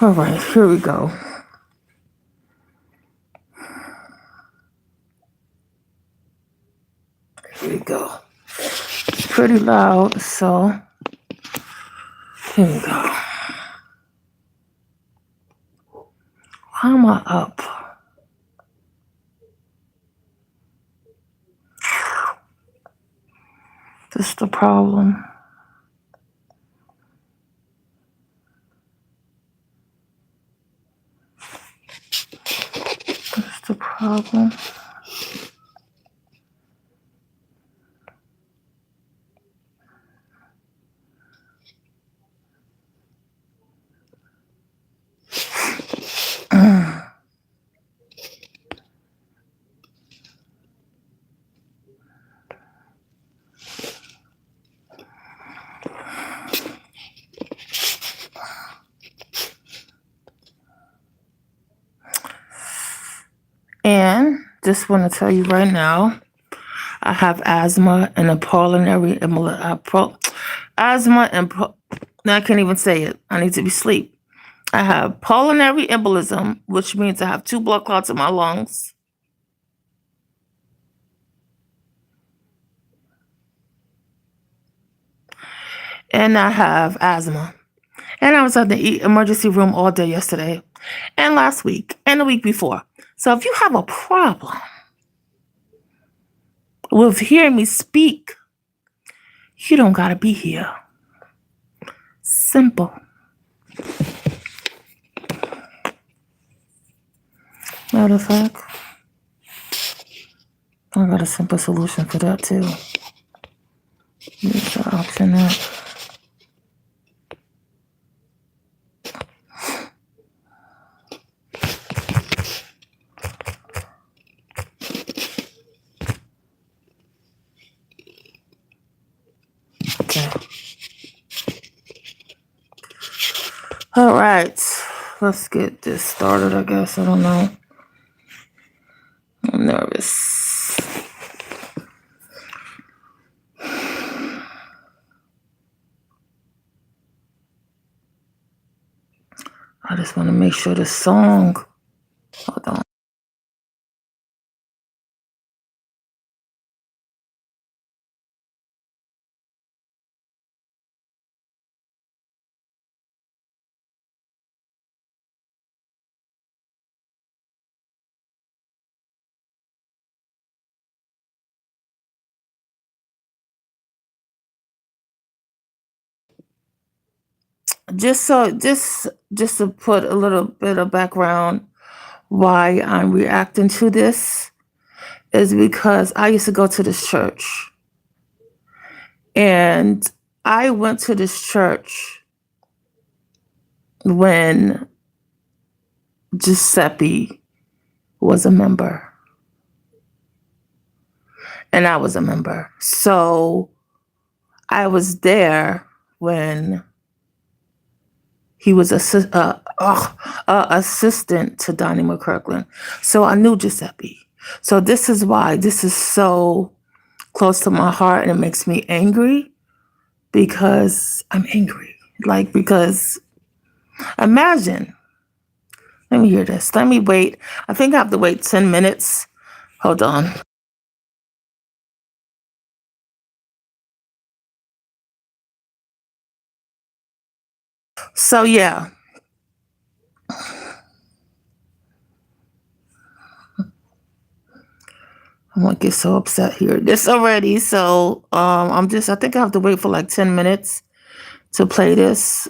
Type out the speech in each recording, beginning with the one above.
All right, here we go. Here we go. It's pretty loud, so here we go. How am I up? This is the problem. This is the problem. And just want to tell you right now, I have asthma and a pulmonary asthma and I can't even say it. I need to be asleep. I have pulmonary embolism, which means I have 2 blood clots in my lungs. And I have asthma. And I was at the emergency room all day yesterday and last week and the week before. So if you have a problem with hearing me speak, you don't got to be here. Simple. Matter of fact, I got a simple solution for that too. Use the option there. Okay. All right. Let's get this started, I guess. I don't know. I'm nervous. I just want to make sure the song. Hold on. Just to put a little bit of background why I'm reacting to this is because I used to go to this church. And I went to this church when Giuseppe was a member. And I was a member. So I was there when he was assistant to Donnie McClurklin. So I knew Giuseppe. So this is why this is so close to my heart, and it makes me angry because I'm angry. Because imagine, let me hear this. Let me wait. I think I have to wait 10 minutes. Hold on. So yeah. I won't get so upset here. This already. So I think I have to wait for like 10 minutes to play this.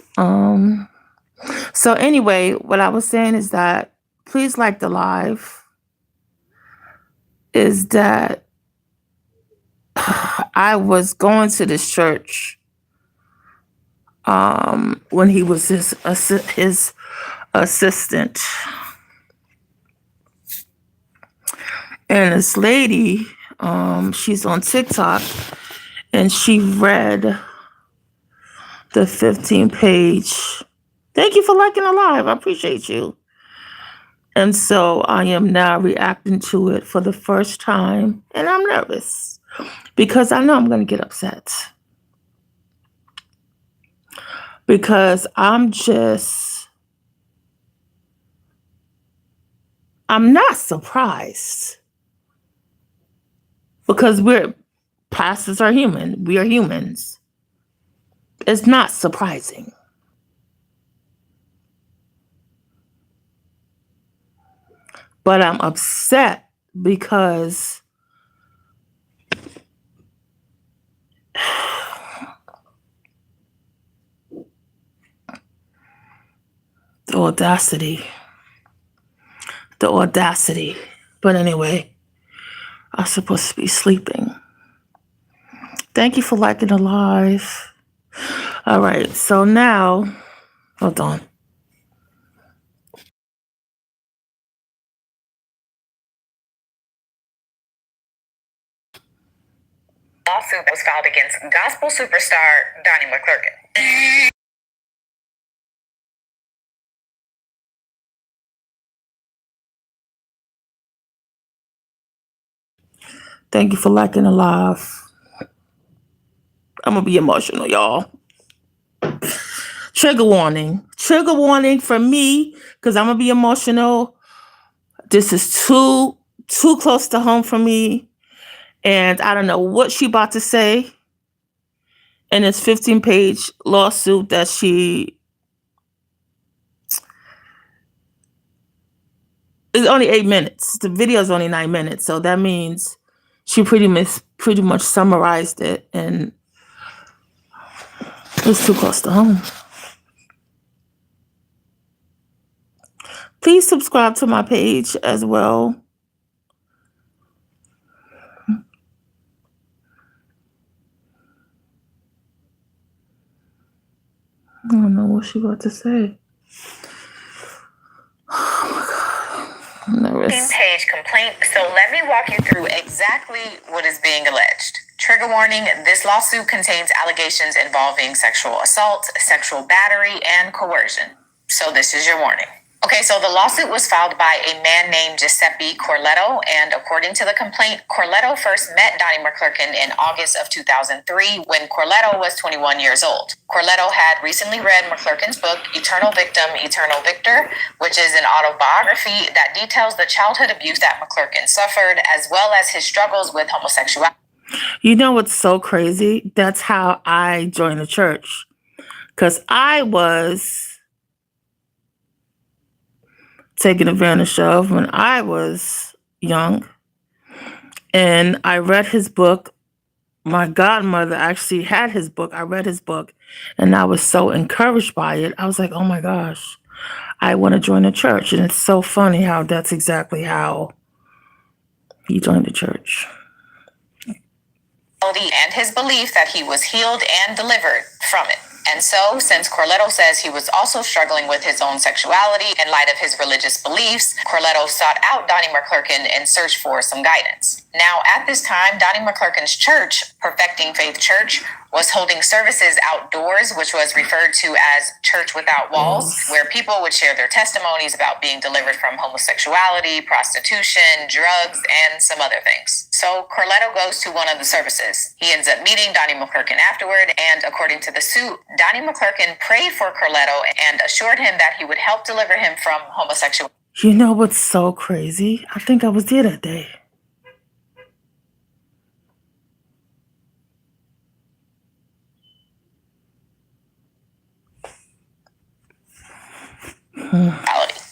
So anyway, what I was saying is that please like the live. Is that I was going to this church when he was his assistant. And this lady, she's on TikTok, and she read the 15-page. Thank you for liking the live. I appreciate you. And so I am now reacting to it for the first time, and I'm nervous because I know I'm going to get upset. Because I'm just I'm not surprised because pastors are human. We are humans. It's not surprising. But I'm upset because the audacity. The audacity. But anyway, I'm supposed to be sleeping. Thank you for liking the live. All right, so now, hold on. Lawsuit was filed against gospel superstar Donnie McClurkin. Thank you for liking the live. I'm going to be emotional, y'all. Trigger warning. Trigger warning for me, because I'm going to be emotional. This is too close to home for me. And I don't know what she about to say in this 15-page lawsuit that she... It's only 8 minutes. The video is only 9 minutes. So that means she pretty much summarized it. And it's too close to home. Please subscribe to my page as well. I don't know what she about to say. Oh my God. I'm nervous. 15-page complaint. So let me walk you through exactly what is being alleged. Trigger warning, this lawsuit contains allegations involving sexual assault, sexual battery, and coercion. So this is your warning. Okay, so the lawsuit was filed by a man named Giuseppe Corletto, and according to the complaint, Corletto first met Donnie McClurkin in August of 2003 when Corletto was 21 years old. Corletto had recently read McClurkin's book, Eternal Victim, Eternal Victor, which is an autobiography that details the childhood abuse that McClurkin suffered, as well as his struggles with homosexuality. You know what's so crazy? That's how I joined the church. Because I was taken advantage of when I was young. And I read his book. My godmother actually had his book. I read his book. And I was so encouraged by it. I was like, oh my gosh, I want to join the church. And it's so funny how that's exactly how he joined the church. And his belief that he was healed and delivered from it. And so, since Corletto says he was also struggling with his own sexuality in light of his religious beliefs, Corletto sought out Donnie McClurkin in search for some guidance. Now, at this time, Donnie McClurkin's church, Perfecting Faith Church, was holding services outdoors, which was referred to as Church Without Walls, where people would share their testimonies about being delivered from homosexuality, prostitution, drugs, and some other things. So Corletto goes to one of the services. He ends up meeting Donnie McClurkin afterward, and according to the suit, Donnie McClurkin prayed for Corletto and assured him that he would help deliver him from homosexuality. You know what's so crazy? I think I was there that day.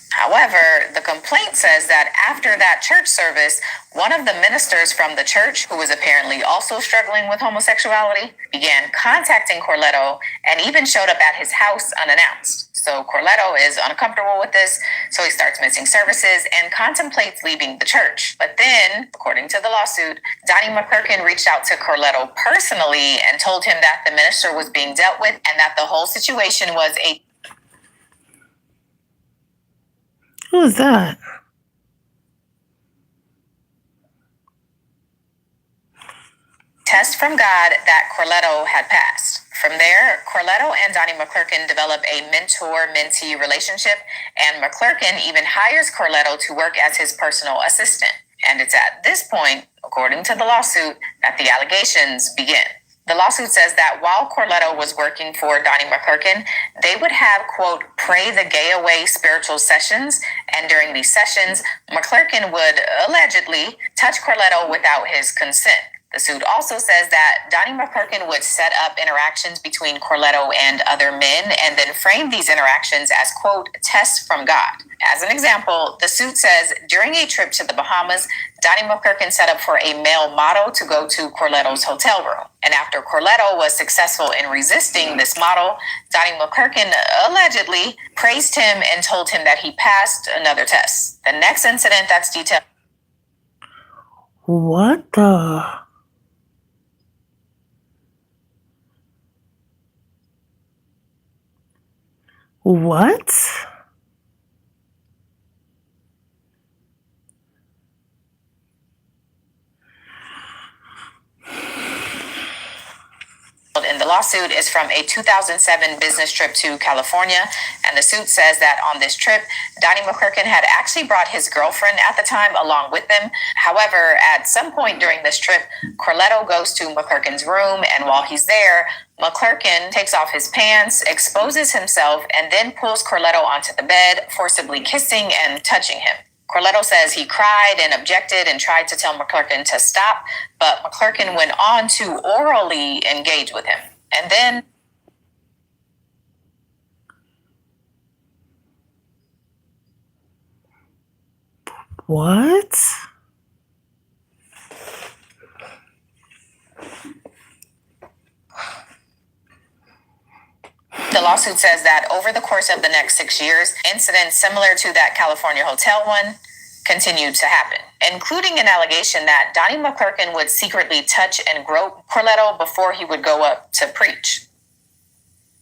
However, the complaint says that after that church service, one of the ministers from the church, who was apparently also struggling with homosexuality, began contacting Corletto and even showed up at his house unannounced. So Corletto is uncomfortable with this, so he starts missing services and contemplates leaving the church. But then, according to the lawsuit, Donnie McClurkin reached out to Corletto personally and told him that the minister was being dealt with and that the whole situation was a... Who is that? Test from God that Corletto had passed. From there, Corletto and Donnie McClurkin develop a mentor-mentee relationship, and McClurkin even hires Corletto to work as his personal assistant. And it's at this point, according to the lawsuit, that the allegations begin. The lawsuit says that while Corletto was working for Donnie McClurkin, they would have, quote, pray the gay away spiritual sessions. And during these sessions, McClurkin would allegedly touch Corletto without his consent. The suit also says that Donnie McClurkin would set up interactions between Corletto and other men and then frame these interactions as, quote, tests from God. As an example, the suit says during a trip to the Bahamas, Donnie McClurkin set up for a male model to go to Corletto's hotel room. And after Corletto was successful in resisting this model, Donnie McClurkin allegedly praised him and told him that he passed another test. The next incident that's detailed. What the? What? In the lawsuit is from a 2007 business trip to California, and the suit says that on this trip, Donnie McClurkin had actually brought his girlfriend at the time along with him. However, at some point during this trip, Corletto goes to McClurkin's room, and while he's there, McClurkin takes off his pants, exposes himself, and then pulls Corletto onto the bed, forcibly kissing and touching him. Corletto says he cried and objected and tried to tell McClurkin to stop, but McClurkin went on to orally engage with him. And then what? The lawsuit says that over the course of the next 6 years, incidents similar to that California hotel one continued to happen, including an allegation that Donnie McClurkin would secretly touch and grope Corletto before he would go up to preach.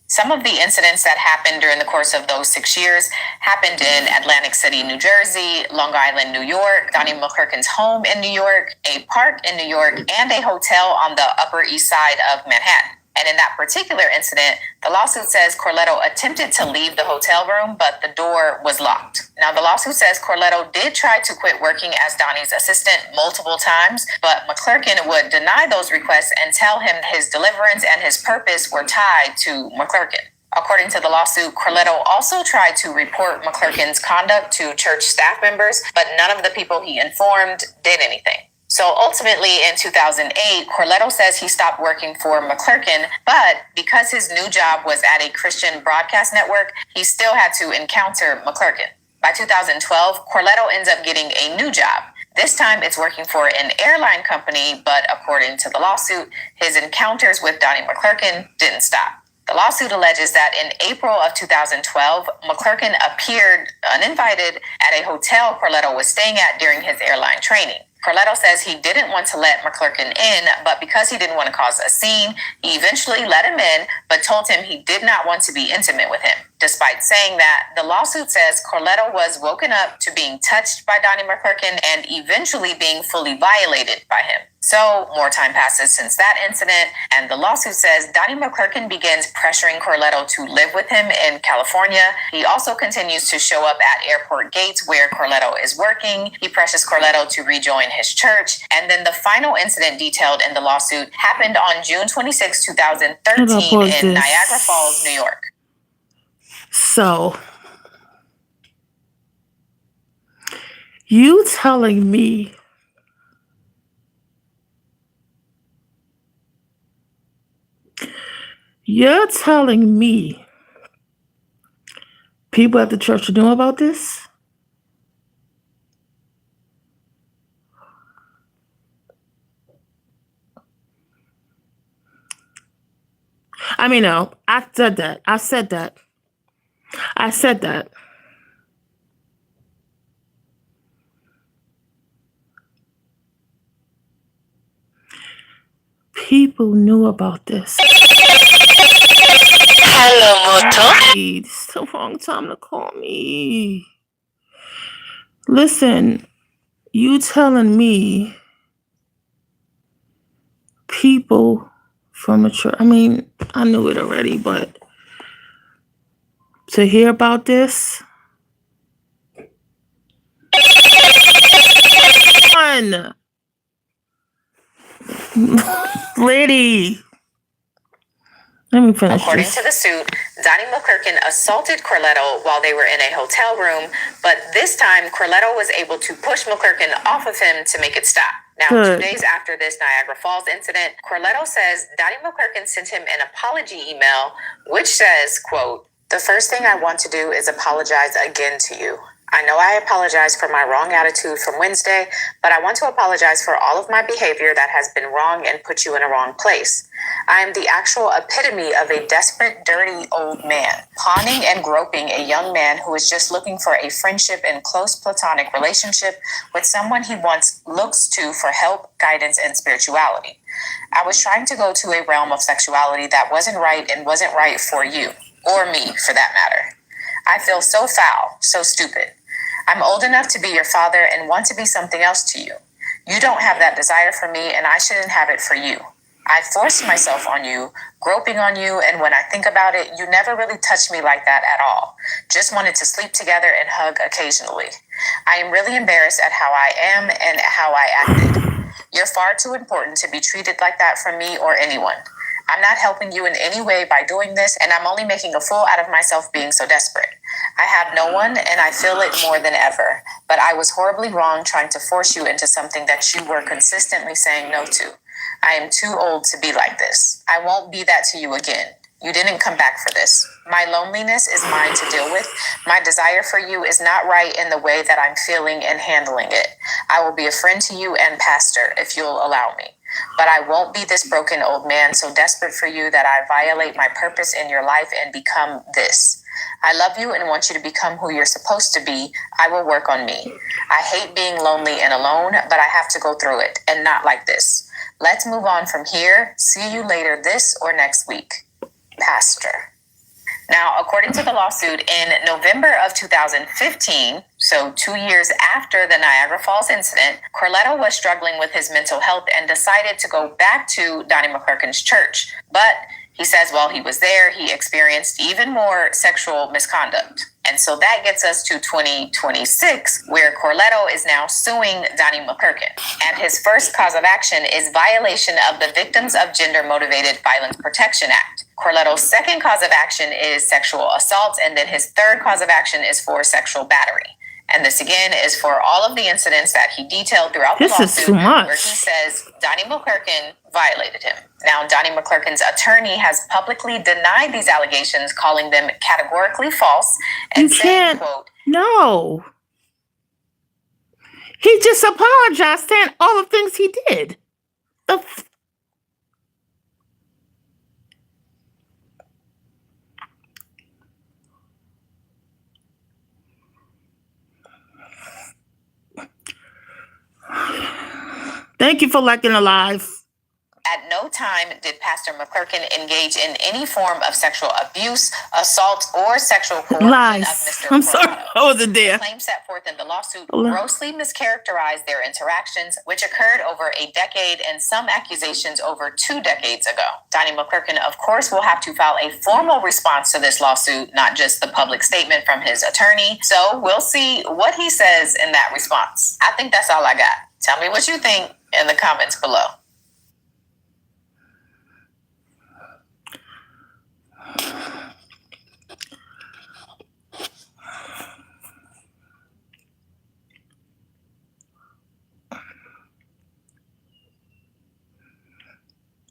Some of the incidents that happened during the course of those 6 years happened in Atlantic City, New Jersey, Long Island, New York, Donnie McClurkin's home in New York, a park in New York, and a hotel on the Upper East Side of Manhattan. And in that particular incident, the lawsuit says Corletto attempted to leave the hotel room, but the door was locked. Now, the lawsuit says Corletto did try to quit working as Donnie's assistant multiple times, but McClurkin would deny those requests and tell him his deliverance and his purpose were tied to McClurkin. According to the lawsuit, Corletto also tried to report McClurkin's conduct to church staff members, but none of the people he informed did anything. So ultimately, in 2008, Corletto says he stopped working for McClurkin, but because his new job was at a Christian broadcast network, he still had to encounter McClurkin. By 2012, Corletto ends up getting a new job. This time, it's working for an airline company, but according to the lawsuit, his encounters with Donnie McClurkin didn't stop. The lawsuit alleges that in April of 2012, McClurkin appeared uninvited at a hotel Corletto was staying at during his airline training. Corletto says he didn't want to let McClurkin in, but because he didn't want to cause a scene, he eventually let him in, but told him he did not want to be intimate with him. Despite saying that, the lawsuit says Corletto was woken up to being touched by Donnie McClurkin and eventually being fully violated by him. So, more time passes since that incident, and the lawsuit says Donnie McClurkin begins pressuring Corletto to live with him in California. He also continues to show up at airport gates where Corletto is working. He pressures Corletto to rejoin his church. And then the final incident detailed in the lawsuit happened on June 26, 2013 in Niagara Falls, New York. So, you telling me you're telling me people at the church know about this? I mean, no, I said that. People knew about this. Hello, Moto. It's the wrong time to call me. Listen, you telling me people from a church, I mean, I knew it already, but to hear about this, lady, Let me finish According this. to the suit, Donnie McClurkin assaulted Corletto while they were in a hotel room, but this time Corletto was able to push McClurkin off of him to make it stop. Now, Good. 2 days after this Niagara Falls incident, Corletto says Donnie McClurkin sent him an apology email, which says, quote, "The first thing I want to do is apologize again to you. I know I apologize for my wrong attitude from Wednesday, but I want to apologize for all of my behavior that has been wrong and put you in a wrong place. I am the actual epitome of a desperate, dirty old man, pawning and groping a young man who is just looking for a friendship and close platonic relationship with someone he once looks to for help, guidance, and spirituality. I was trying to go to a realm of sexuality that wasn't right and wasn't right for you, or me for that matter. I feel so foul, so stupid. I'm old enough to be your father and want to be something else to you. You don't have that desire for me, and I shouldn't have it for you. I forced myself on you, groping on you, and when I think about it, you never really touched me like that at all. Just wanted to sleep together and hug occasionally. I am really embarrassed at how I am and how I acted. You're far too important to be treated like that from me or anyone. I'm not helping you in any way by doing this, and I'm only making a fool out of myself being so desperate. I have no one, and I feel it more than ever, but I was horribly wrong trying to force you into something that you were consistently saying no to. I am too old to be like this. I won't be that to you again. You didn't come back for this. My loneliness is mine to deal with. My desire for you is not right in the way that I'm feeling and handling it. I will be a friend to you and pastor if you'll allow me. But I won't be this broken old man so desperate for you that I violate my purpose in your life and become this. I love you and want you to become who you're supposed to be. I will work on me. I hate being lonely and alone, but I have to go through it, and not like this. Let's move on from here. See you later this or next week. Pastor." Now, according to the lawsuit, in November of 2015, so 2 years after the Niagara Falls incident, Corletto was struggling with his mental health and decided to go back to Donnie McClurkin's church. But he says while he was there, he experienced even more sexual misconduct. And so that gets us to 2026, where Corletto is now suing Donnie McClurkin. And his first cause of action is violation of the Victims of Gender-Motivated Violence Protection Act. Corletto's second cause of action is sexual assault, and then his third cause of action is for sexual battery. And this, again, is for all of the incidents that he detailed throughout the lawsuit, This is too much. where he says Donnie McClurkin violated him. Now, Donnie McClurkin's attorney has publicly denied these allegations, calling them categorically false, and You saying, can't. quote, No. He just apologized, saying all the things he did. Thank you for liking the live. At no time did Pastor McClurkin engage in any form of sexual abuse, assault, or sexual coercion Lies. of Mr. I'm sorry, Corletto. I wasn't The there. claims set forth in the lawsuit grossly mischaracterized their interactions, which occurred over a decade, and some accusations over 2 decades ago. Donnie McClurkin, of course, will have to file a formal response to this lawsuit, not just the public statement from his attorney. So we'll see what he says in that response. I think that's all I got. Tell me what you think in the comments below.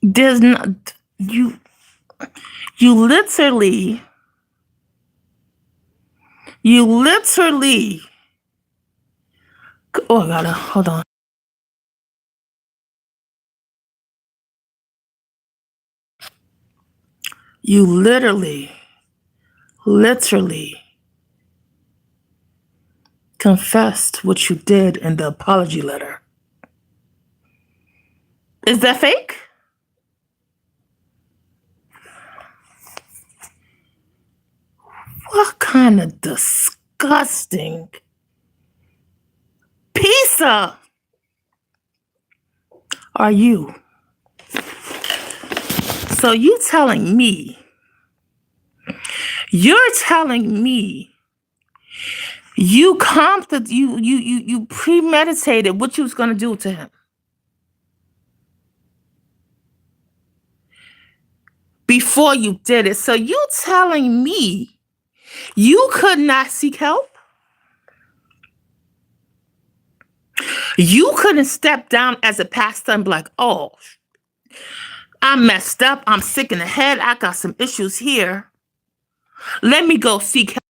There's not you literally oh, I gotta hold on. You literally confessed what you did in the apology letter. Is that fake? What kind of disgusting pizza are you? So you're telling me you premeditated what you was gonna do to him before you did it. So you telling me you could not seek help? You couldn't step down as a pastor and be like, oh, I messed up. I'm sick in the head. I got some issues here. Let me go seek help.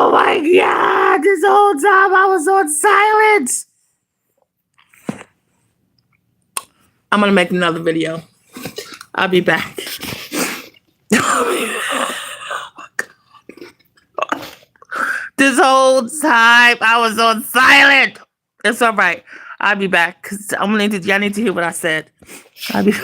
Oh my God. This whole time I was on silence. I'm going to make another video. I'll be back. This whole time I was on silent. It's all right. I'll be back because y'all need to hear what I said. I'll be